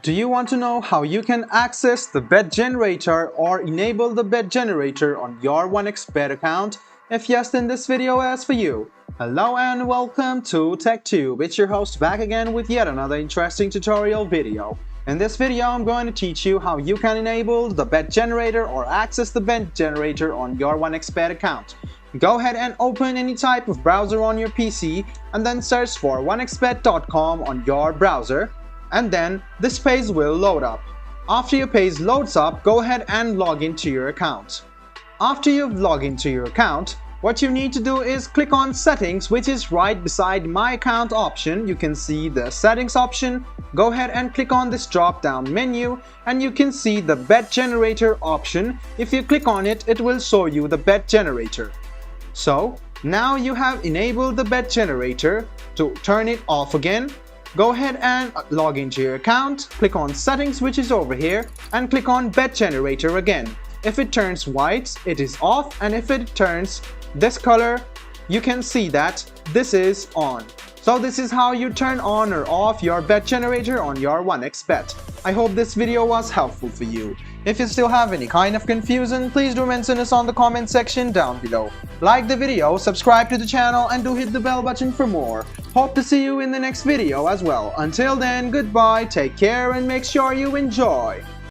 Do you want to know how you can access the bet generator or enable the bet generator on your 1xBet account? If yes, then this video is for you. Hello and welcome to TechTube. It's your host back again with yet another interesting tutorial video. In this video, I'm going to teach you how you can enable the bet generator or access the bet generator on your 1xBet account. Go ahead and open any type of browser on your PC and then search for 1xbet.com on your browser. And then this page will load up. After your page loads up, go ahead and log into your account. After you've logged into your account, what you need to do is click on Settings, which is right beside My Account option. You can see the Settings option. Go ahead and click on this drop down menu and you can see the Bet Generator option. If you click on it, it will show you the Bet Generator. So now you have enabled the Bet Generator. To turn it off again, go ahead and log into your account, click on Settings, which is over here, and click on Bet Generator again. If it turns white, it is off, and if it turns this color, you can see that this is on. So this is how you turn on or off your bet generator on your 1xBet. I hope this video was helpful for you. If you still have any kind of confusion, please do mention us on the comment section down below. Like the video, subscribe to the channel, and do hit the bell button for more. Hope to see you in the next video as well. Until then, goodbye, take care, and make sure you enjoy.